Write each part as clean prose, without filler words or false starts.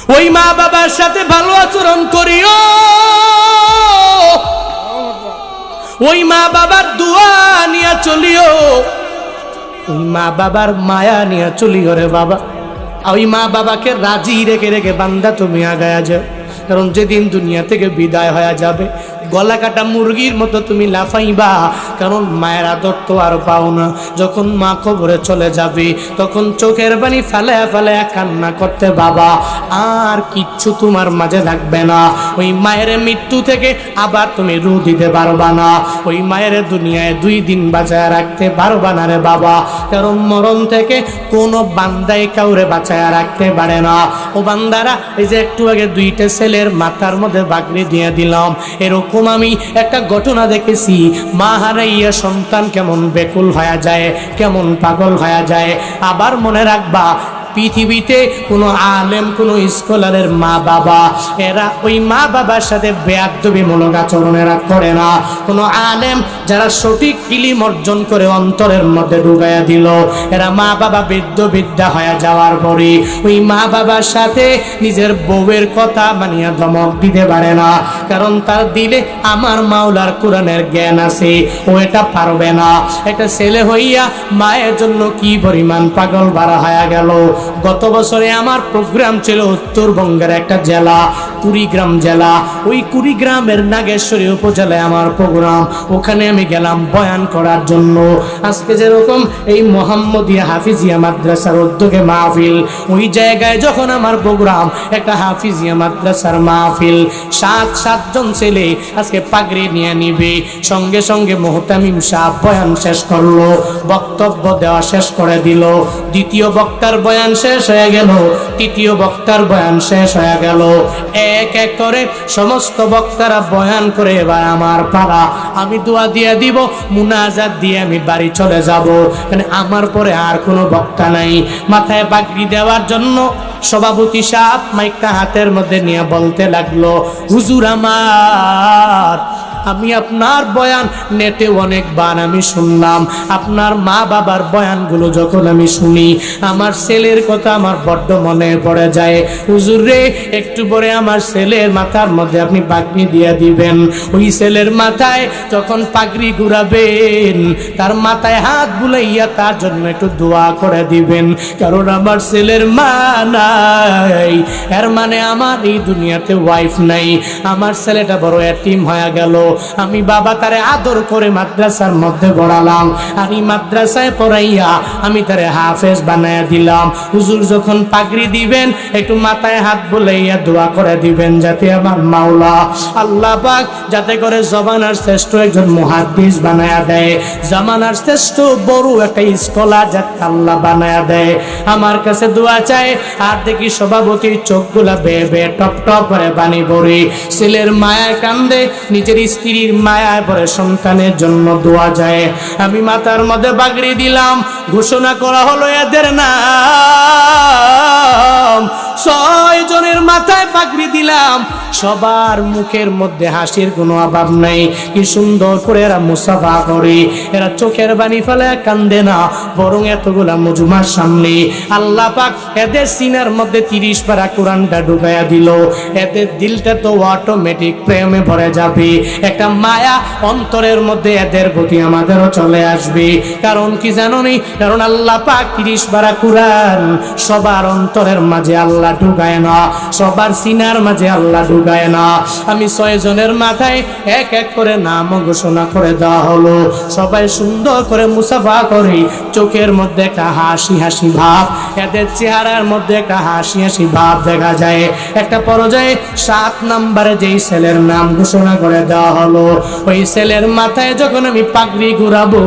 ওই মা বাবার সাথে ভালো আচরণ করিও, ওই মা বাবার দোয়া নিয়ে চলিও, ওই মা বাবার মায়া নিয়ে চলিও রে বাবা। ওই মা বাবাকে রাজি রেখে রেখে বান্দা তুমি আগায়া যাও, কারণ যেদিন দুনিয়া থেকে বিদায় হয়ে যাবে গলা কাটা মুরগির মতো তুমি লাফাইবা, কারণ মায়ের আদর তো আর পাও না। যখন মা কবরে চলে যাবে তখন চোখের পানি ফালায়া ফালায়া কান্না করতে বাবা, আর কিচ্ছু তোমার মাঝে থাকবে না। ওই মায়ের মৃত্যু থেকে আবার তুমি রু দিতে পারবা না, ওই মায়ের দুনিয়ায় 2 দিন বাঁচায় রাখতে পারবা না রে বাবা, কারণ মরণ থেকে কোনো বান্দাই কাউরে বাঁচায় রাখতে পারে না। ও বান্দারা, এই যে একটু আগে 2টা ছেলের মাথার মধ্যে বাগড়ি দিয়ে দিলাম, এরকম আমি একটা ঘটনা দেখেছি। মা হারাইয়া সন্তান কেমন বেকুল হয়ে যায়, কেমন পাগল হয়ে যায়। আবার মনে রাখবা, পৃথিবীতে কোনো আলেম, কোনো স্কলারের মা বাবা, এরা ওই মা বাবার সাথে বেয়াদবিমূলক আচরণ এরা করে না। কোনো আলেম যারা সঠিক ইলম অর্জন করে অন্তরের মধ্যে ঢুকাইয়া দিল, এরা মা বাবা বৃদ্ধ বিদ্যা হয়ে যাওয়ার পরে ওই মা বাবার সাথে নিজের বউয়ের কথা মানিয়া ধমক দিতে পারে না, কারণ তার দিলে আমার মাওলার কোরআনের জ্ঞান আছে, ও এটা পারবে না। একটা ছেলে হইয়া মায়ের জন্য কি পরিমাণ পাগল বাড়া হয়ে গেল। গত বছরে আমার প্রোগ্রাম ছিল উত্তরবঙ্গের একটা জেলা, কুড়িগ্রাম জেলা। ওই কুড়িগ্রামের নাগেশ্বরী উপজেলায় আমার প্রোগ্রাম, ওখানে আমি গেলাম বয়ান করার জন্য। আজকে যেরকম এই মোহাম্মদিয়া হাফিজিয়া মাদ্রাসার উদ্যোগে মাহফিল, ওই জায়গায় যখন আমার প্রোগ্রাম, একটা হাফিজিয়া মাদ্রাসার মাহফিল, 7 জন ছেলে আজকে পাগড়ি নিয়ে নিবে। সঙ্গে সঙ্গে মুহতামিম সাহেব বয়ান শেষ করলো, বক্তব্য দেওয়া শেষ করে দিল। দ্বিতীয় বক্তার বয়ান শেষ হয়ে গেল, তৃতীয় বক্তার বয়ান শেষ হয়ে গেল। এক এক করে সমস্ত বক্তারা বয়ান করে এবার আমার পালা, আমি দোয়া দিয়ে দিব, মুনাজাত দিয়ে আমি বাড়ি চলে যাব। মানে আমার পরে আর কোনো বক্তা নাই। মাথায় পাগড়ি দেওয়ার জন্য সভাপতি সাহেব মাইকটা হাতের মধ্যে নিয়ে বলতে লাগলো, হুজুর আমার, আমি আপনার বয়ান নেটে অনেকবার আমি শুনলাম, আপনার মা বাবার বয়ানগুলো যখন আমি শুনি আমার ছেলের কথা আমার বড্ড মনে পড়ে যায়। হুজুর রে, একটু পরে আমার ছেলের মাথার মধ্যে আপনি পাগড়ি দিয়ে দিবেন। ওই ছেলের মাথায় যখন পাগড়ি ঘুরাবেন, তার মাথায় হাত বুলাইয়া তার জন্য একটু দোয়া করে দিবেন, কারণ আমার ছেলের মা নাই, এর মানে আমার এই দুনিয়াতে ওয়াইফ নাই। আমার ছেলেটা বড় এতিম হয়ে গেল। আমি বাবা তারে আদর করে মাদ্রাসার মধ্যে পড়ালাম, আর এই মাদ্রাসায় পড়াইয়া আমি তারে হাফেজ বানাইয়া দিলাম। হুজুর যখন পাগড়ি দিবেন একটু মাথায় হাত বুলাইয়া দোয়া করে দিবেন, যাতে আমার মাওলা আল্লাহ পাক যাতে করে জমানার শ্রেষ্ঠ একজন মুহাদ্দিস বানায়া দেয়, জমানার শ্রেষ্ঠ বড় একটা স্কলার যাতে আল্লাহ বানায়া দেয়। আমার কাছে দোয়া চাই। আর দেখি সভাপতির চোখগুলা বেয়ে বেয়ে টপ টপ করে পানি পড়ে, ছেলের মায়ায় কান্দে, নিজের স্ত্রীর মায়ায় পড়ে সন্তানের জন্য দোয়া যায়। আমি মাথার মধ্যে পাগড়ি দিলাম, ঘোষণা করা হলো এদের নাম। 6 জনের মাথায় পাগড়ি দিলাম, সবার মুখের মধ্যে হাসির কোনো অভাব নাই। কি সুন্দর করে এরা মুসাফা করে, এরা চোখের বানি ফেলে কান্দে না, বরং এতগুলা মজুমার সামনে আল্লাহ পাক এদের সিনার মধ্যে 30 পারা কোরআনটা ঢুকাইয়া দিল। এদের দিলটা তো অটোমেটিক প্রেমে ভরে যাবে, একটা মায়া অন্তরের মধ্যে এদের প্রতি আমাদেরও চলে আসবে। কারণ কি জানো নি? কারণ আল্লাহ পাক 30 পারা কোরআন সবার অন্তরের মাঝে আল্লাহ ঢুকায় না, সবার সিনার মাঝে আল্লাহ ঢুকায় না। আমি 6 জনের মাথায় এক এক করে নাম ঘোষণা করে দেওয়া হলো। সবাই সুন্দর করে মুসাফা করে, চোখের মধ্যে একটা হাসি হাসি ভাব, এদের চেহারার মধ্যে একটা হাসি হাসি ভাব দেখা যায়। একটা পর্যায়ে 7 নম্বরে যেই ছেলের নাম ঘোষণা করে দেওয়া হলো, ওই ছেলের মাথায় যখন আমি পাগড়ি ঘুরাবো,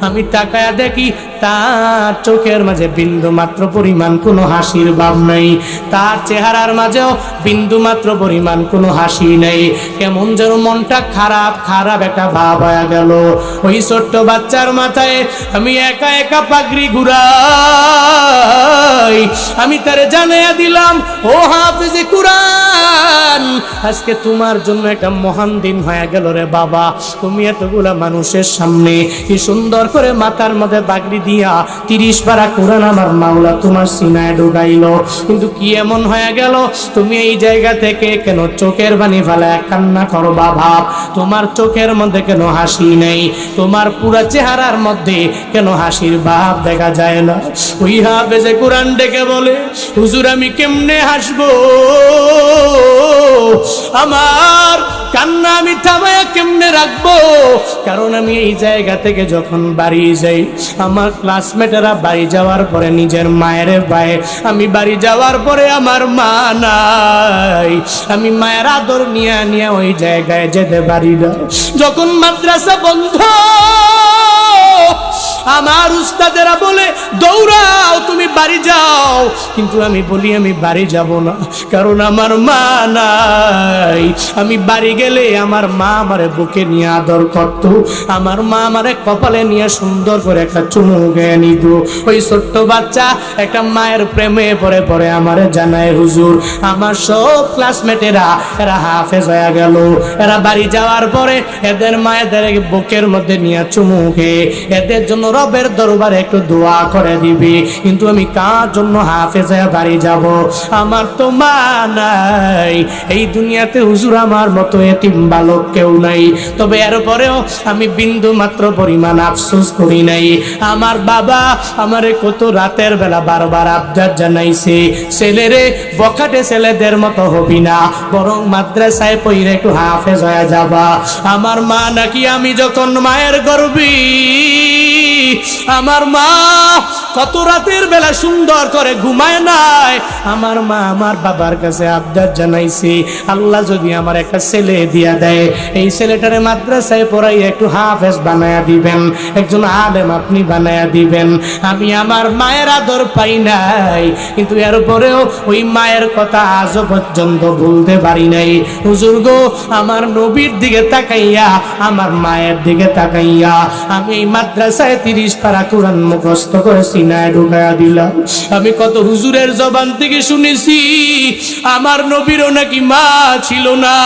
আমি তাকায়া দেখি তার চোখের মাঝে বিন্দু মাত্র পরিমাণ কোনো হাসির ভাব নাই, তার চেহারার মাঝেও বিন্দু মাত্র পরিমাণ কোনো হাসি নেই। কেমন যেন মনটা খারাপ খারাপ একটা ভাব হয়ে গেল। ওই ছোট্ট বাচ্চার মাথায় আমি একা একা পাগড়ি ঘুরাই, আমি তারে জানাইয়া দিলাম, ও হাফেজে কোরআন, আজকে তোমার জন্য একটা মহান দিন হয়ে গেল রে বাবা। তুমি এতগুলা মানুষের সামনে কি সুন্দর করে মাথার মধ্যে পাগড়ি দিয়া 30 পারা কোরআন আমার মাওলা তোমার সিনায় ঢুকাইল। কিন্তু কি এমন হয়ে গেল, তুমি এই জায়গা থেকে কেন চোখের পানি ফেলায় কান্না করবা? ভাব, তোমার চোখের মধ্যে কেন হাসি নেই? তোমার পুরো চেহারার মধ্যে কেন হাসির ভাব দেখা যায় না? ওই হাফেজে কোরআন ডেকে বলে, হুজুর আমি কেমনে হাসবো? আমার কান্না আমি থামায়া কেমনে রাখবো? কারণ আমি এই জায়গা থেকে যখন বাড়ি যাই, আমার ক্লাসমেটেরা বাড়ি যাওয়ার পরে নিজের মায়ের ভাই, আমি বাড়ি যাওয়ার পরে আমার মা নাই, আমি মায়ের আদর নিয়ে নিয়ে ওই জায়গায় যেতে পারি না। যখন মাদ্রাসা বন্ধ, আমার উস্তাদেরা বলে দৌড়াও তুমি বাড়ি যাও, কিন্তু আমি বলি আমি বাড়ি যাব না, কারণ আমার মা নাই। আমি বাড়ি গেলে আমার মা আমারে বুকে নিয়ে আদর করত, আমার মা আমারে কপালে নিয়ে সুন্দর করে একটা চুমু গেয়ে নিত। ওই ছোট্ট বাচ্চা একটা মায়ের প্রেমে পড়ে পড়ে আমারে জানায়, হুজুর আমার সব ক্লাসমেটেরা এরা হাফেজ হয়ে গেল, এরা বাড়ি যাওয়ার পরে এদের মায়েদের বুকের মধ্যে নিয়ে চুমু খেয়ে এদের জন্য রবের দরবারে একটু দোয়া করে দিবি, কিন্তু আমি কার জন্য হাফেজ হয়ে বাড়ি যাব? আমার তো মা নাই এই দুনিয়াতে, হুজুর আমার মতো এতিম বালক কেউ নাই। তবে এরপরেও আমি বিন্দু মাত্র পরিমাণ আফসোস করি নাই। আমার বাবা আমারে কত রাতের বেলা বারবার আবদার জানাইছে, ছেলেরে বখাটে ছেলেদের মতো হবি না, বরং মাদ্রাসায় পড়ে একটু হাফেজ হয়ে যাবা। আমার মা নাকি আমি যখন মায়ের গর্ভে, আমার মা কত রাতের বেলা সুন্দর করে ঘুমায় নাই। আমার মা আমার বাবার কাছে আবদার জানাইছে, আল্লাহ যদি আমার একটা ছেলে দিয়া দেয়, এই ছেলেটারে মাদ্রাসায় পড়াই একটু হাফেজ বানায়া দিবেন, একজন আলেম আপনি বানায়া দিবেন। আমি আমার মায়ের আদর পাই নাই, কিন্তু এরপরেও ওই মায়ের কথা আজও পর্যন্ত ভুলতে পারি নাই। হুজুর গো, আমার নবীর দিকে তাকাইয়া, আমার মায়ের দিকে তাকাইয়া আমি এই মাদ্রাসায় 30 পারা কোরআন মুখস্থ করে সিনায় ঢুকাইয়া দিলাম। আমি কত হুজুরের জবান থেকে শুনেছি আমার নবীরও নাকি মা ছিল না।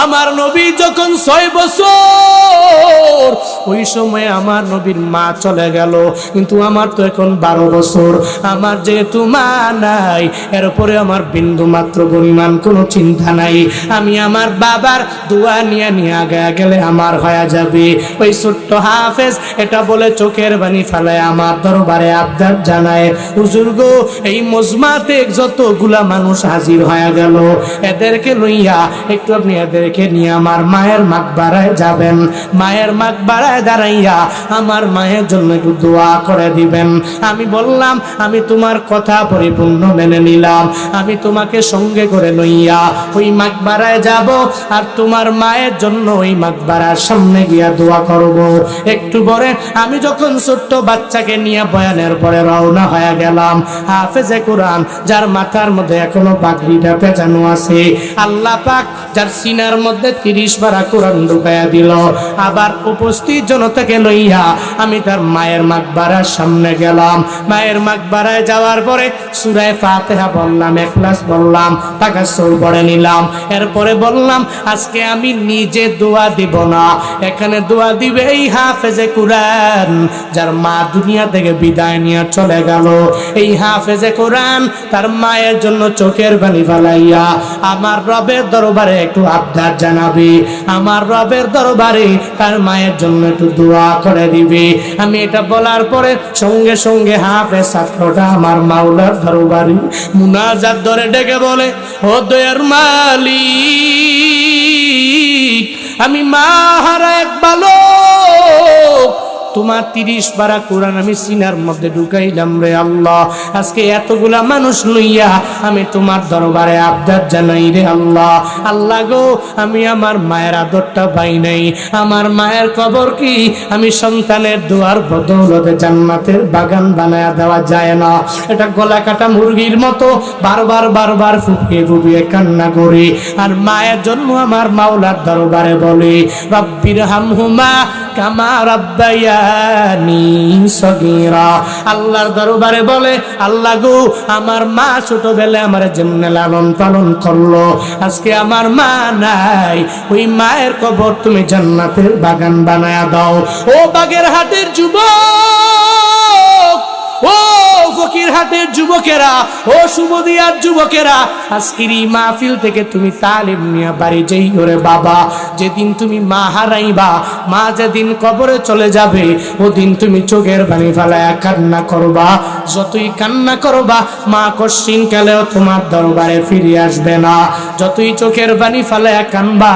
আমার নবী যখন 6 বছর, ওই সময় আমার নবীর মা চলে গেল, কিন্তু আমার তো এখন 12 বছর। আমার যেহেতু মা নাই, এরপরে আমার বিন্দু মাত্র পরিমাণ কোনো চিন্তা নাই। আমি আমার বাবার দোয়া নিয়ে নিয়ে আগে গেলে আমার হয়ে যাবে। ওই ছোট্ট হাফেজ এটা বলে চোখের পানি ফেলায় আমার দরবারে আবদার জানায়, হুজুর গো, এই মজমাতে যতগুলা মানুষ হাজির হয়ে গেল, এদেরকে লইয়া একটু আপনি এদেরকে নিয়ে আমার মায়ের মাকবারায় যাবেন, মায়ের মাকবারায় দাঁড়াইয়া আমার মায়ের জন্য একটু দোয়া করে দিবেন। আমি বললাম, আমি তোমার কথা পরিপূর্ণ মেনে নিলাম, আমি তোমাকে সঙ্গে করে লইয়া ওই মাকবারায় যাব, আর তোমার মায়ের জন্য ওই মাকবারার সামনে গিয়া দোয়া করব। একটু পরে আমি যখন ছোট্ট বাচ্চাকে নিয়ে বয়ানের পরে রওনা হয়ে গেলাম, হাফেজে কোরআন যার মাথার মধ্যে এখনো পাগড়িটা পেঁচানো আছে, আল্লাহ পাক যার সিনার মধ্যে 30 পারা কোরআন ঢুকাইয়া দিল, আবার উপস্থিত জনতাকে লইয়া আমি তার মায়ের মাকবারার সামনে গেলাম। মায়ের মাকবারায় যাওয়ার পরে সূরা ফাতিহা বললাম, ইখলাস বললাম, তাকাসসুর পড়ে নিলাম। এরপরে বললাম, আজকে আমি নিজে দোয়া দিব না, এখানে দোয়া দিবে এই হাফেজে কোরআন যার মা দুনিয়া থেকে বিদায় নিয়ে চলে গেল। এই হাফেজে কোরআন তার মায়ের জন্য চোখের পানি ফেলাইয়া আমার রবের দরবারে একটু আবদার জানাবে, আমার রবের দরবারে তার মায়ের জন্য একটু দোয়া করে দিবে। আমি এটা বলার পরে সঙ্গে সঙ্গে হাফেজ ছাত্রটা আমার মাওলার দরবারে মুনাজাত ধরে ডেকে বলে, ও দয়ার মালিক, আমি মা হারা এক বালক, তোমার 30 পারা কোরআন আমি সিনার মধ্যে ঢুকাইলাম রে আল্লাহ। আজকে এতগুলা মানুষ লইয়া আমি তোমার দরবারে আবদার জানাই রে আল্লাহ। আল্লাহ গো, আমি আমার মায়ের আদরটা পাই নাই, আমার মায়ের কবর কি আমি সন্তানের দোয়ার বদৌলতে জান্নাতের বাগান বানায়া দেওয়া যায় না? এটা গলা কাটা মুরগির মতো বারবার বারবার ফুপিয়ে ফুপিয়ে কান্না করি, আর মায়ের জন্য আমার মাওলার দরবারে বলি, রব্বির হামহুমা কামা রাব্বায়ানি সগীরা। আল্লাহর দরবারে বলে, আল্লাহ গো, আমার মা ছোটবেলায় আমার যেমনে লালন পালন করলো, আজকে আমার মা নাই, ওই মায়ের কবর তুমি জান্নাতের বাগান বানায়া দাও। ও বাগেরহাটের যুবক, ও ফকিরহাটের যুবকেরা, ও সুবদিয়ার যুবকেরা, আজকের এই মাহফিল থেকে তুমি তালিম নিয়ে বাড়ি যাই ওরে বাবা। যেদিন তুমি মা হারাইবা, মা যেদিন কবরে চলে যাবে, ওদিন তুমি চোখের পানি ফেলায়া কান্না করবা। যতই কান্না করবা, মা কশিন কালেও তোমার দরবারে ফিরে আসবে না। যতই চোখের পানি ফেলায়া কানবা,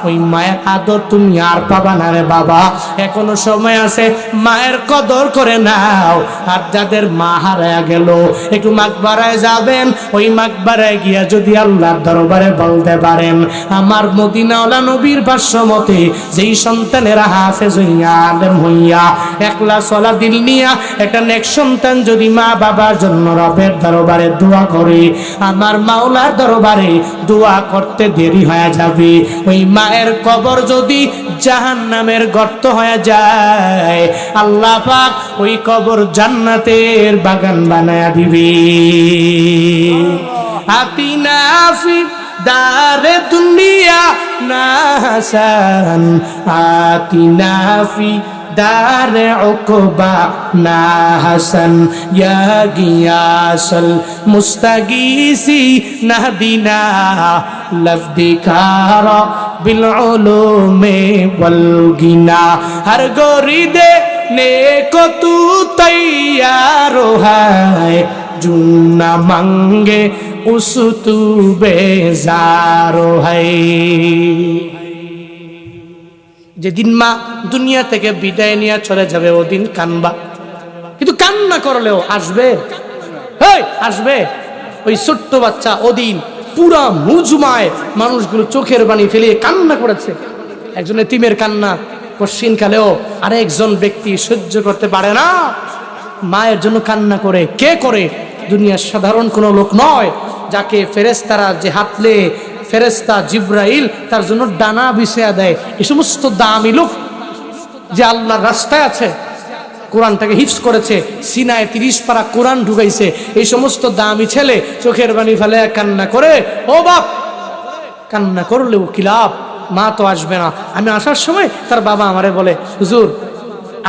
ওই মায়ের আদর তুমি আর পাবা না রে বাবা। এখনো সময় আছে, মায়ের কদর করে নাও। আর যাদের মা হারায়া গেল, একটু মাকবারায় যাবেন। ওই মাকবারায় গিয়া যদি আল্লাহর দরবারে বলতে পারেন, আমার মদিনাওয়ালা নবীর ভাষ্য মতে যেই সন্তানেরা হাফেজ হইয়া আলেম হইয়া একলা চলা দিল নিয়া একটা নেক সন্তান যদি মা বাবার জন্য রবের দরবারে দোয়া করে, আমার মাওলার দরবারে দোয়া করতে দেরি হয়ে যাবে। ওই মায়ের কবর যদি জাহান্নামের গর্ত হয়ে যায়, আল্লাহ পাক ওই কবর জান্নাতের বাগান বানায়া দিবে। আতিনা ফি দারে দুনিয়া না হাসান, আতিনা ফি দারে উকবা না হাসান, ইয়া গিয়াসাল মুস্তাগীসি নাহদিনা লফদিকারা বিল উলুমে ওয়াল গিনা। হর গরিদে নেকো তু তৈয়ার है, जुन्ना मांगे उस तू बेजारो है। যেদিন মা দুনিয়া থেকে বিদায় নিয়ে চলে যাবে, ওদিন কানবা, কিন্তু কান্না করলেও আসবে, আসবে। ওই ছোট্ট বাচ্চা ওদিন পুরা মুজমায় মানুষগুলো চোখের পানি ফেলিয়ে কান্না করেছে। একজন এতিমের কান্না কশিন কালেও আরেকজন ব্যক্তি সহ্য করতে পারে না, মায়ের জন্য কান্না করে। কে করে? দুনিয়ার সাধারণ কোনো লোক নয়, যাকে ফেরেশতারা যে হাতলে ফেরেশতা জিব্রাইল তার জন্য ডানা বিছিয়ে দেয়। এই সমস্ত দামি লোক যে আল্লাহর রাস্তায় আছে, কোরআনটাকে হিফজ করেছে, সিনায় 30 পারা কোরআন ঢুকাইছে, এই সমস্ত দামি ছেলে চোখের পানি ফেলে কান্না করে। ও বাপ, কান্না করলেও কি লাভ? মা তো আসবে না। আমি আসার সময় তার বাবা আমারে বলে, হুজুর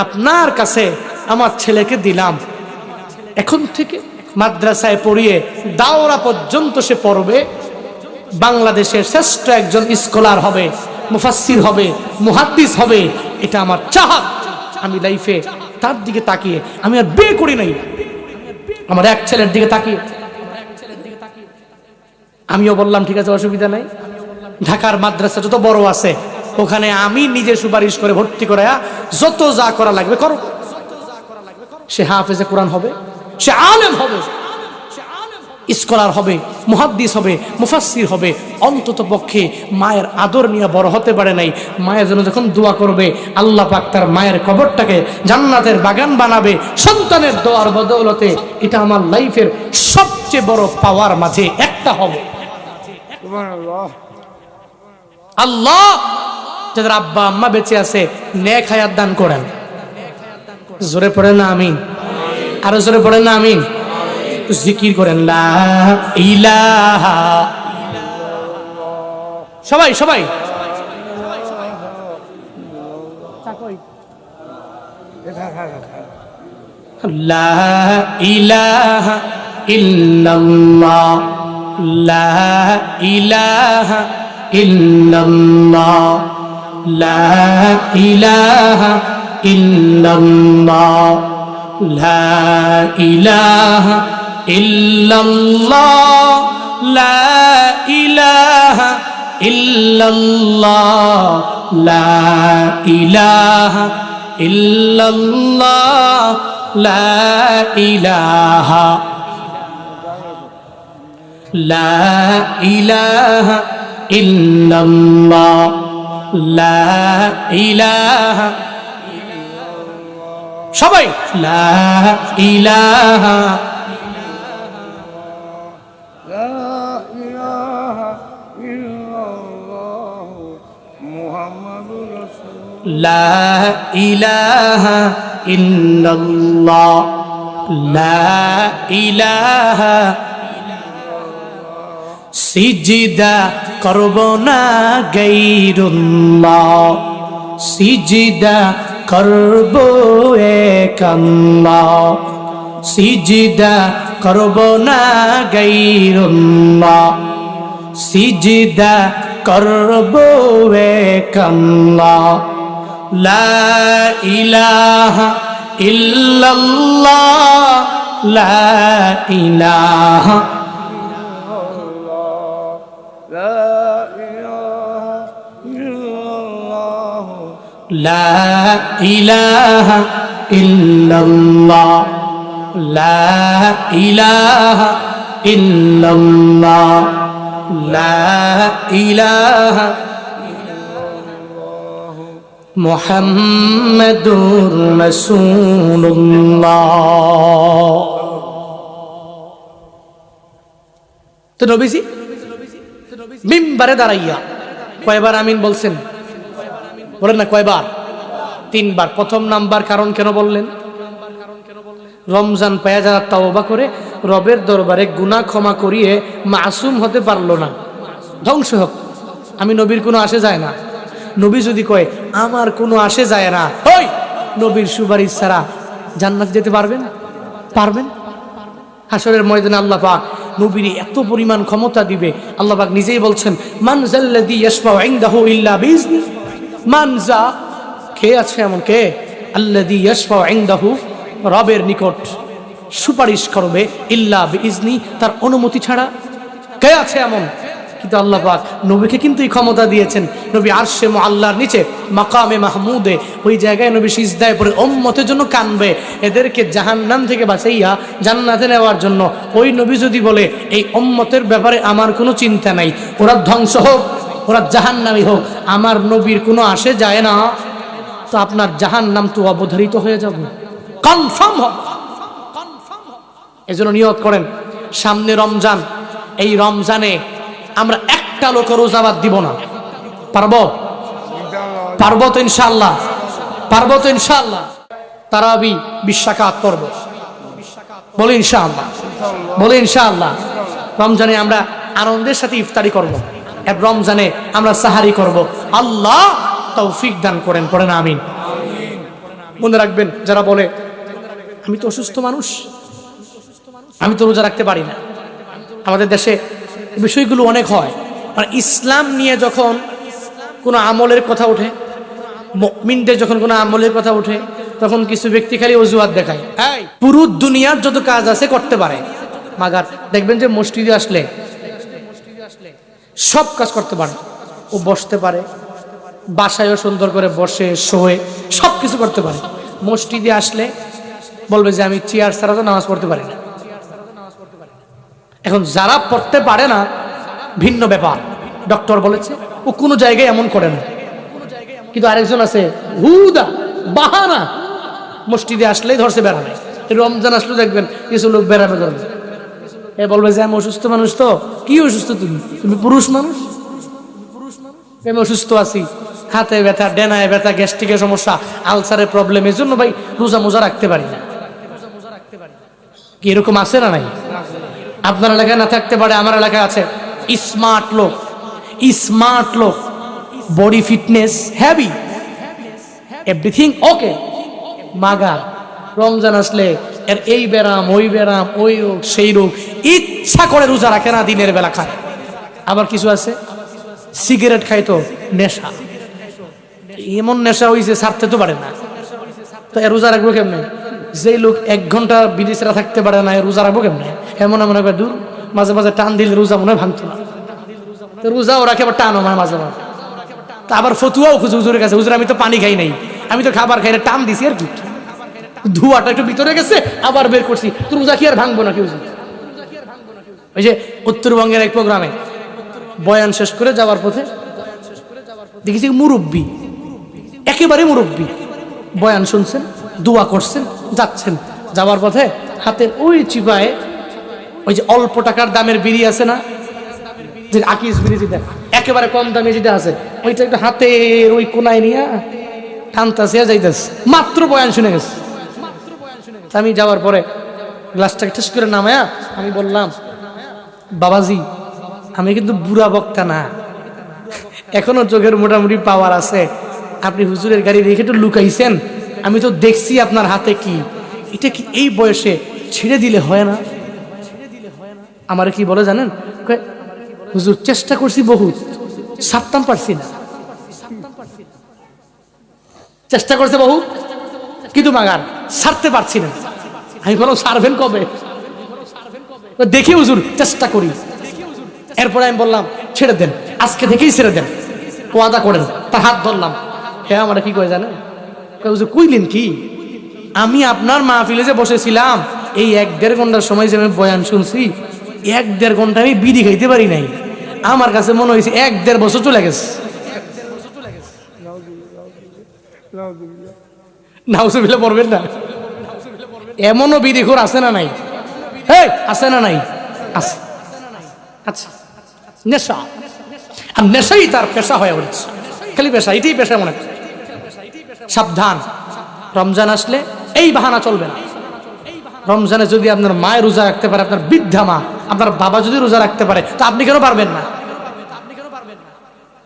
আপনার কাছে আমার ছেলেকে দিলাম, এখন থেকে মাদ্রাসায় পড়িয়ে দাওরা পর্যন্ত সে পড়বে, বাংলাদেশের শ্রেষ্ঠ একজন স্কলার হবে, মুফাসসির হবে, মুহাদ্দিস হবে, এটা আমার চাহত। আমি লাইফে তার দিকে তাকিয়ে, আমি আর বিয়ে করি নাই, আমার এক ছেলের দিকে তাকিয়ে আমিও বললাম ঠিক আছে, অসুবিধা নাই। ঢাকার মাদ্রাসা যত বড় আছে, ওখানে আমি নিজে সুপারিশ করে ভর্তি করে যত যা করা লাগবে করো। সে হাফেজে কোরআন হবে, সে আলেম হবে, স্কলার হবে, মুহাদ্দিস হবে, মুফাসসির হবে। অন্তত পক্ষে মায়ের আদর নিয়ে বড় হতে পারে নাই। মায়ের জন্য যখন দোয়া করবে, আল্লাহ পাক তার মায়ের কবরটাকে জান্নাতের বাগান বানাবে সন্তানের দোয়ার বদৌলতে। এটা আমার লাইফের সবচেয়ে বড় পাওয়ার মাঝে একটা হবে। আল্লাহ যাদের আব্বা আম্মা বেঁচে আছে, নেক হায়াত দান করেন। জোরে পড়েন না আমিন, আরো জোরে পড়েন না আমিন। জিকির করেন লা ইলাহা, সবাই সবাই লা ইলাহা ইল্লাল্লাহ, লা ইলাহা ইল্লাল্লাহ, লা ইলাহা ইল্লাল্লাহ, লা ইলাহা ইল্লাল্লাহ, লা ইলাহা ইল্লাল্লাহ, লা ইলাহা ইল্লাল্লাহ, লা ইলাহা, লা ইলাহা ইল্লাল্লাহ, লা ইলাহা, সবাই লা ইলাহা, লা ইলাহা ইল্লাল্লাহ, লা ইলাহা। সিজদা করব না গায়রুল্লাহ, সিজদা করব এক আল্লাহ, সিজদা করব না গায়রুল্লাহ, সিজদা করব এক আল্লাহ, লা ইলাহা ইল্লাল্লাহ, লা ইলাহা লা ইলাহা ইল্লাল্লাহ, লা ইলাহা ইল্লাল্লাহ, লা ইলাহা মুহাম্মাদুর রাসূলুল্লাহ। তো নবীজি মিম্বারে দাঁড়াইয়া কয়বার আমিন বলছেন? বলেন না কয়বার? 3 বার। প্রথম নাম্বার কারণ কেন বললেন? রমজান পায়া যারা তাওবা করে রবের দরবারে গুনাহ ক্ষমা করিয়ে মাসুম হতে পারলো না, ধ্বংস হোক। আমি নবীর কোনো আসে যায় না। নবী যদি কয় আমার কোনো আসে যায় না, ওই নবীর সুপারিশ ছাড়া জান্নাত যেতে পারবেন? পারবেন? হাসরের ময়দানে আল্লাহ পাক নবীর এত পরিমাণ ক্ষমতা দিবে, আল্লাহ পাক নিজেই বলছেন মান যাল্লাযী ইয়াশফাউ ইনদাহু ইল্লা বিইজনি। মান যা, কে আছে এমন? কে? আল্লাযী ইয়াশফাউ ইনদাহু, রবের নিকট সুপারিশ করবে ইল্লা বিইজনি, তার অনুমতি ছাড়া। কে আছে এমন? কিন্তু আল্লাহ পাক নবীকে কিন্তু এই ক্ষমতা দিয়েছেন। নবী আরশে মুআল্লার নিচে মাকামে মাহমুদে ওই জায়গায় নবী সিজদায় পড়ে উম্মতের জন্য কানবে, এদেরকে জাহান্নাম থেকে বাঁচাইয়া জান্নাতে নেওয়ার জন্য। ওই নবী যদি বলে এই উম্মতের ব্যাপারে আমার কোনো চিন্তা নাই, ওরা ধ্বংস হোক, ওরা জাহান্নামী হোক, আমার নবীর কোনো আসে যায় না, তো আপনার জাহান্নাম তো অবধারিত হয়ে যাবে, কনফার্ম হবে। এজন্য নিয়ত করেন সামনে রমজান, এই রমজানে আমরা একটা লোক রোজা বাদ দিব না। পারবো? পারবো তো ইনশাআল্লাহ, পারবো তো ইনশাআল্লাহ। তারাবি 20 রাকাত করব, বলি ইনশাআল্লাহ, বলি ইনশাআল্লাহ। রমজানে আমরা আনন্দের সাথে ইফতারি করব, আর রমজানে আমরা সাহারি করব। আল্লাহ তৌফিক দান করেন, পড়েন আমিন। মনে রাখবেন যারা বলে আমি তো অসুস্থ মানুষ, আমি তো রোজা রাখতে পারি না, আমাদের দেশে বিষয়গুলো অনেক হয়। মানে ইসলাম নিয়ে যখন কোনো আমলের কথা ওঠে, মুমিনদের যখন কোনো আমলের কথা ওঠে, তখন কিছু ব্যক্তি খালি অজুহাত দেখায়, পুরো দুনিয়ার যত কাজ আছে করতে পারে। মাগার দেখবেন যে মসজিদে আসলে সব কাজ করতে পারে, ও বসতে পারে, বাসায়ও সুন্দর করে বসে শোয়ে সব কিছু করতে পারে। মসজিদে আসলে বলবে যে আমি চেয়ার ছাড়া তো নামাজ পড়তে পারি না। এখন যারা পড়তে পারে না ভিন্ন ব্যাপার, ডক্টর বলেছে ও কোনো জায়গায় এমন করে না। কিন্তু আরেকজন আছে হুদা বাহানা, মসজিদে আসলেই ধরছে বেড়াবে। রমজান আসলে দেখবেন কিছু লোক বেড়াবে ধরবে, এ বলবে যে আমি অসুস্থ মানুষ। তো কি অসুস্থ? তুমি তুমি পুরুষ মানুষ। আমি অসুস্থ আছি, হাতে ব্যথা, ডেনায় ব্যথা, গ্যাস্ট্রিকের সমস্যা, আলসারের প্রবলেম, এর জন্য ভাই রোজা মোজা রাখতে পারি না। কি এরকম আছে না নাই? আপনার এলাকায় না থাকতে পারে, আমার এলাকায় আছে। স্মার্ট লোক, স্মার্ট লোক, body fitness heavy, everything okay. মাগার রমজান আসলে এর এই ব্যারাম, ওই ব্যারাম, ওই রোগ, সেই রোগ, ইচ্ছা করে রোজা রাখে না, দিনের বেলা খায়। আবার কিছু আছে সিগারেট খায়, তো নেশা, এমন নেশা হয়েছে ছাড়তে তো পারে না। তো এ রোজা রাখবো কেমনে? যেই লোক 1 ঘন্টা বিড়ি ছাড়া থাকতে পারে না, রোজা রাখবো কেমনে? এমন মনে করে দূর, মাঝে মাঝে টান দিলে রোজা মনে হয় ভাঙতো না। তো রোজাও রাখে, আবার টানও মানে মাঝে মাঝে। তা আবার ফতুয়াও খুঁজে হুজুরের কাছে, হুজুর আমি তো পানি খাই নাই, আমি তো খাবার খাই না, টান দিছি আর কি, ধোঁয়াটা একটু ভিতরে গেছে আবার বের করছি, তো রোজা কি আর ভাঙবো না? কেউ ওই যে উত্তরবঙ্গের এক প্রোগ্রামে বয়ান শেষ করে যাওয়ার পথে দেখেছি মুরব্বী, একেবারে মুরব্বী, বয়ান শুনছেন, দোয়া করছেন, যাচ্ছেন, যাওয়ার পথে হাতের ওই চিপায় ওই যে অল্প টাকার দামের বিড়ি আছে না, যে আকিস বিড়ি যেটা একেবারে কম দামে যেটা আছে, ওইটা একটু হাতের ওই কোনায় নিয়ে টানতাছে যাইতেছে, মাত্র বয়ান শুনে গেছে। আমি যাওয়ার পরে গ্লাসটাকে ঠেস করে নামায়া আমি বললাম, বাবাজি আমি কিন্তু বুড়া বক্তা না, এখনো চোখের মোটামুটি পাওয়ার আছে, আপনি হুজুরের গাড়ি রেখে একটু লুকাইছেন, আমি তো দেখছি আপনার হাতে কি, এটা কি এই বয়সে ছেড়ে দিলে হয় না। আমার কি বলে জানেন, হুজুর চেষ্টা করছি বহুত, ছাড়তাম পারছি না। চেষ্টা করছে বহুত, কিন্তু মাগার ছাড়তে পারছি না। আমি বলো ছাড়বেন কবে? দেখি হুজুর চেষ্টা করি। এরপরে আমি বললাম ছেড়ে দেন, আজকে থেকেই ছেড়ে দেন, ওয়াদা করেন। তার হাত ধরলাম। হ্যাঁ, আমার কি কয় জানেন, হুজুর কইলেন কি? আমি আপনার মাহফিলে যে বসেছিলাম, এই 1-1.5 ঘন্টার সময় যে আমি বয়ান শুনছি, 1-1.5 ঘন্টা আমি বিড়ি খাইতে পারি নাই। আমার কাছে মনে হয়েছে 1-1.5 বছর চলে গেছে। নাউজুবিল্লাহ পড়বেন না। এমনও বিড়িখোর আছে না নাই? এই আছে না নাই? আছে। আচ্ছা, নেশা, আর নেশাই তার পেশা হয়ে উঠছে। খালি পেশা, এটাই পেশা মনে করে। সাবধান, রমজান আসলে এই বাহানা চলবে না। রমজানে যদি আপনার মায়ের রোজা রাখতে পারে, আপনার বৃদ্ধা মা, আপনার বাবা যদি রোজা রাখতে পারে, তা আপনি কেন পারবেন না?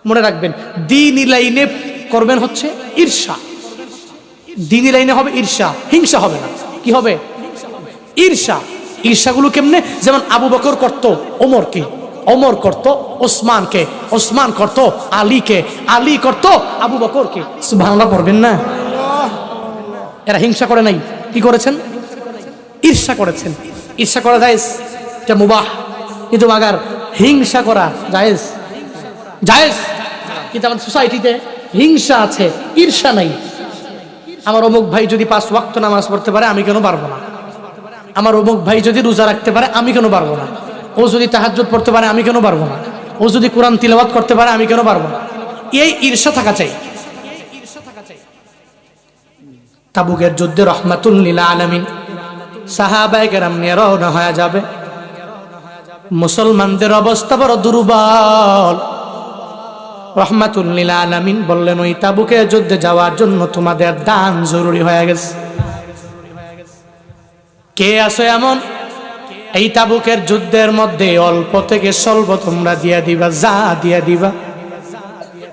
মনে রাখবেন, দ্বীনি লাইনে করবেন হচ্ছে ঈর্ষা। দ্বীনি লাইনে হবে ঈর্ষা, হিংসা হবে না। কি হবে? ঈর্ষা। ঈর্ষাগুলো কেমনে? যেমন আবু বকর করত ওমরকে, ওমর করত ওসমানকে, ওসমান করত আলীকে, আলী করত আবু বকরকে। সুবহানাল্লাহ পড়বেন না? এরা হিংসা করে নাই, কি করেছেন? ঈর্ষা করেছেন। ঈর্ষা করা জায়েজ, এটা মুবাহ। কিন্তু আগার হিংসা করা জায়েজ, জায়েজ। কিন্তু আমাদের সোসাইটিতে হিংসা আছে, ঈর্ষা নাই। আমার অমুক ভাই যদি 5 ওয়াক্ত নামাজ পড়তে পারে, আমি কেন পারবো না? আমার অমুক ভাই যদি রোজা রাখতে পারে, আমি কেন পারবো না? ও যদি তাহাজ্জুদ পড়তে পারে, আমি কেন পারবো না? ও যদি কোরআন তিলাওয়াত করতে পারে, আমি কেন পারবো না? এই ঈর্ষা থাকা চাই। তাবুকের যুদ্ধে রাহমাতুল লিল আলামিন সাহাবায়ে কেরাম নিয়ে রওনা হয়ে যাবে। মুসলমানদের অবস্থা বড় দুর্বল। রাহমাতুল লিল আলামিন বললেন, ওই তাবুকের যুদ্ধে যাওয়ার জন্য তোমাদের দান জরুরি হয়ে গেছে। কে আছো এমন এই তাবুকের যুদ্ধের মধ্যে অল্প থেকে স্বল্প তোমরা দিয়া দিবা, যা দিয়া দিবা।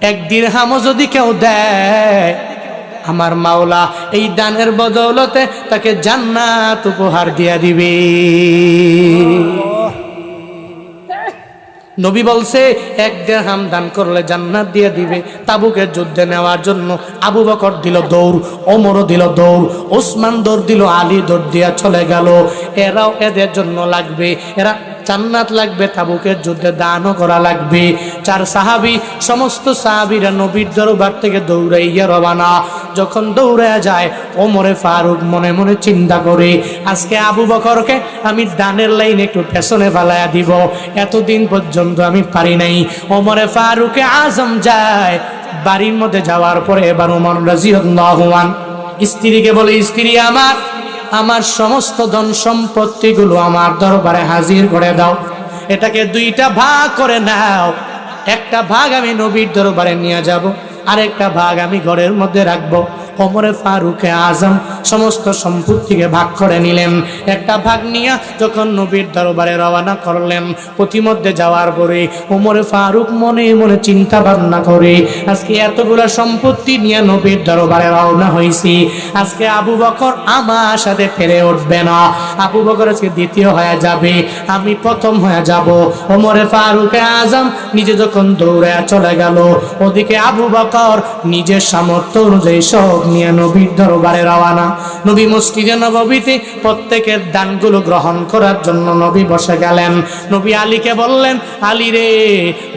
1 দিরহামও যদি কেউ দেয়, আমার মাওলা এই দানের বদৌলতে তাকে জান্নাত উপহার দিয়া দিবে। নবী বলছে 1 দিরহাম দান করলে জান্নাত দিয়ে দিবে। তাবুকের যুদ্ধে নেওয়ার জন্য আবু বকর দিল দৌড়, ওমরও দিল দৌড়, ওসমান দৌড় দিল, আলী দৌড় দিয়া চলে গেল। এরাও এদের জন্য লাগবে, এরা জান্নাত লাগবে, তাবুকের যুদ্ধে দানও করা লাগবে। 4 সাহাবী, সমস্ত সাহাবীরা নবীর দরবার থেকে দৌড়াইয়া রওনা। যখন দৌড়াইয়া যায়, ওমরে ফারুক মনে মনে চিন্তা করে, আজকে আবু বকরকে আমি দানের লাইনে একটু পেছনে ফেলাইয়া দিব, এতদিন পর্যন্ত আমি পারি নাই। ওমরে ফারুকে আজম যায়, বাড়ির মধ্যে যাওয়ার পরে এবার ওমর রাদিয়াল্লাহু আনহু স্ত্রীকে বলে, স্ত্রী আমার, আমার সমস্ত ধন সম্পত্তিগুলো আমার দরবারে হাজির করে দাও। এটাকে 2টা ভাগ করে নাও। একটা ভাগ আমি নবীর দরবারে নিয়ে যাব, আরেকটা ভাগ আমি ঘরের মধ্যে রাখবো। ওমরে ফারুকে আজম সমস্ত সম্পত্তিকে ভাগ করে নিলেন। একটা ভাগ নিয়ে যখন নবীর দরবারে রওনা করলেন, প্রতিমধ্যে যাওয়ার পরে ওমরে ফারুক মনে মনে চিন্তা ভাবনা করে, আজকে এতগুলা সম্পত্তি নিয়ে নবীর দরবারে রওনা হয়েছি, আজকে আবু বকর আমার সাথে ফিরে উঠবে না। আবু বকর আজকে দ্বিতীয় হয়ে যাবে, আমি প্রথম হয়ে যাব। ওমরে ফারুকে আজম নিজে যখন দৌড়ে চলে গেল, ওদিকে আবু বকর নিজের সামর্থ্য অনুযায়ী সব নিয়ে নবীর দরবারে রওনা। নবী মসজিদে নববীতে প্রত্যেকের দানগুলো গ্রহণ করার জন্য নবী বসে গেলেন। নবী আলীকে বললেন, আলী রে,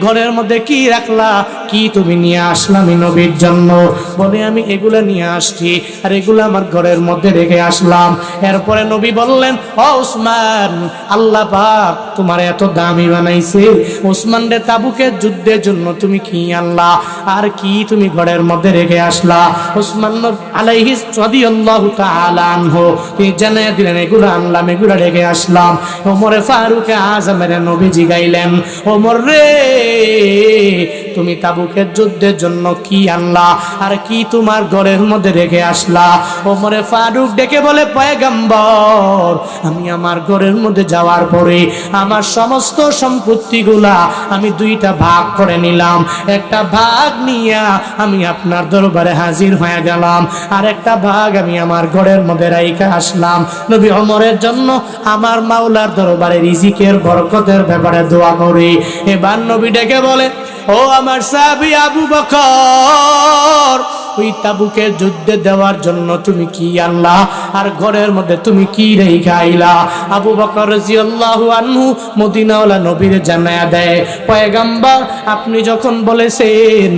ঘরের মধ্যে কি রাখলা, কি তুমি নিয়ে আসলা আমি নবীর জন্য? বলে, আমি এগুলা নিয়ে আসছি, আর এগুলো আমার ঘরের মধ্যে রেখে আসলাম। এরপরে নবী বললেন, ও ওসমান, আল্লাহ পাক তোমার এত দামি বানাইছে, ওসমান রে তাবুকের যুদ্ধের জন্য তুমি কি আনলা, আর কি তুমি ঘরের মধ্যে রেখে আসলা? ওসমান আলাইহি রাদিয়াল্লাহু তাআলা আনহু তিনি জানিয়ে দিলেন, এগুলো আনলাম, এগুলো রেখে আসলাম। ওমরে ফারুক আজমের নবীজি গাইলেন, ওমর রে, তুমি তাবুকের যুদ্ধের জন্য কি আনলা আর কি তোমার ঘরের মধ্যে রেখে আসলা? ওমরে ফারুক ডেকে বলে, পয়গম্বর, আমি আমার ঘরের মধ্যে যাওয়ার পরে আমার সমস্ত সম্পত্তিগুলা আমি দুইটা ভাগ করে নিলাম। একটা ভাগ নিয়া আমি আপনার দরবারে হাজির হয়ে গেলাম, আর একটা ভাগ আমি আমার ঘরের মধ্যে রাইখা আসলাম। নবী ওমরের জন্য আমার মাওলার দরবারে রিজিকের বরকতের ব্যাপারে দোয়া করি। এবার নবী ডেকে বলে, ও আমার সাহাবী আবু বকর, ওই তাবুকের যুদ্ধে দেওয়ার জন্য তুমি কি আনলা আর ঘরের মধ্যে তুমি কি রেখে আইলা? আবু বকর রাদিয়াল্লাহু আনহু মদিনাওয়ালা নবীরে জানায়া দেয়, পয়গম্বর, আপনি যখন বলেছেন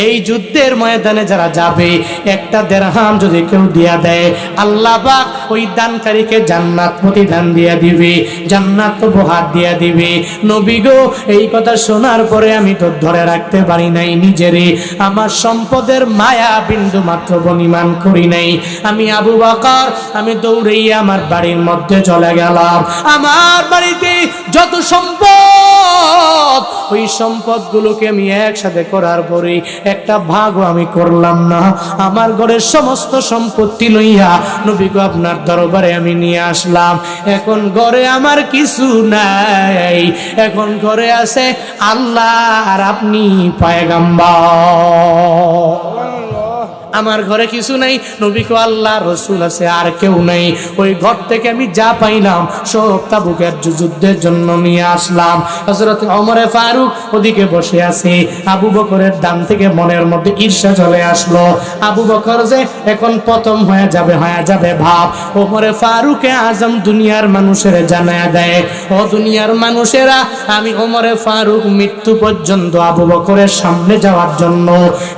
এই যুদ্ধের ময়দানে যারা যাবে একটা দিরহাম যদি কেউ দিয়া দেয়, আল্লাহ পাক ওই দানকারীকে জান্নাত প্রতিদান দিয়া দিবে, জান্নাত উপহার দিয়া দিবে। নবী গো, এই কথা শোনার পরে আমি তো ধরে রাখতে পারি নাই নিজেরে, আমার সম্পদের মায়া বিন্দু মাত্র বনিমান করি নাই। আমি আবু বকর, আমি দৌড়াইয়া আমার বাড়ির মধ্যে চলে গেলাম। আমার বাড়িতে যত সম্পদ, ওই সম্পদগুলোকে আমি একসাথে করার পরে একটা ভাগও আমি করলাম না। আমার ঘরের সমস্ত সম্পত্তি লইয়া নবী গো আপনার দরবারে আমি নিয়ে আসলাম। এখন ঘরে আমার কিছু নাই, এখন ঘরে আছে আল্লাহ আর আপনি পয়গম্বর। আমার ঘরে কিছু নাই, নবী কো আল্লাহ রসুল আছে, আর কেউ নাই। ওই ঘর থেকে আমি যা পাইলাম সব তাবুকের যুদ্ধের জন্য নিয়ে আসলাম। হযরত ওমরে ফারুক ওদিকে বসে আছে। আবু বকরের দান থেকে মনের মধ্যে ঈর্ষা চলে আসলো। আবু বকর যে এখন প্রথম হয়ে যাবে ভাব। ওমরে ফারুকে আজম দুনিয়ার মানুষের জানায়া দেয়, ও দুনিয়ার মানুষেরা, আমি ওমরে ফারুক মৃত্যু পর্যন্ত আবু বকরের সামনে যাওয়ার জন্য,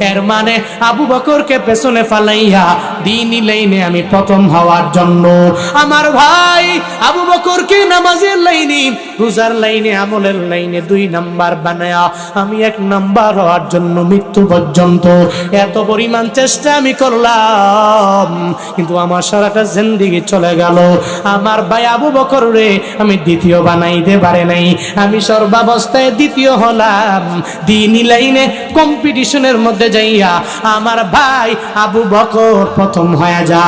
এর মানে আবু বকরকে পেছনে ফালাইয়া দ্বীনি লাইনে আমি প্রথম হওয়ার জন্য, আমার ভাই আবু বকরকে নামাজের লাইনে, রোজার লাইনে, আমলের লাইনে 2 নাম্বার বানায়া আমি 1 নাম্বার হওয়ার জন্য মৃত্যু পর্যন্ত এত পরিমাণ চেষ্টা আমি করলাম, কিন্তু আমার সারাটা জিন্দেগি চলে গেল। আমার ভাই আবু বকর রে আমি দ্বিতীয় বানাইতে পারে নাই। আমি সর্বাবস্থায় দ্বিতীয় হলাম, দ্বীনি লাইনে কম্পিটিশনের মধ্যে যাইয়া আমার ভাই আবু বকর প্রথম হয়ে যায়।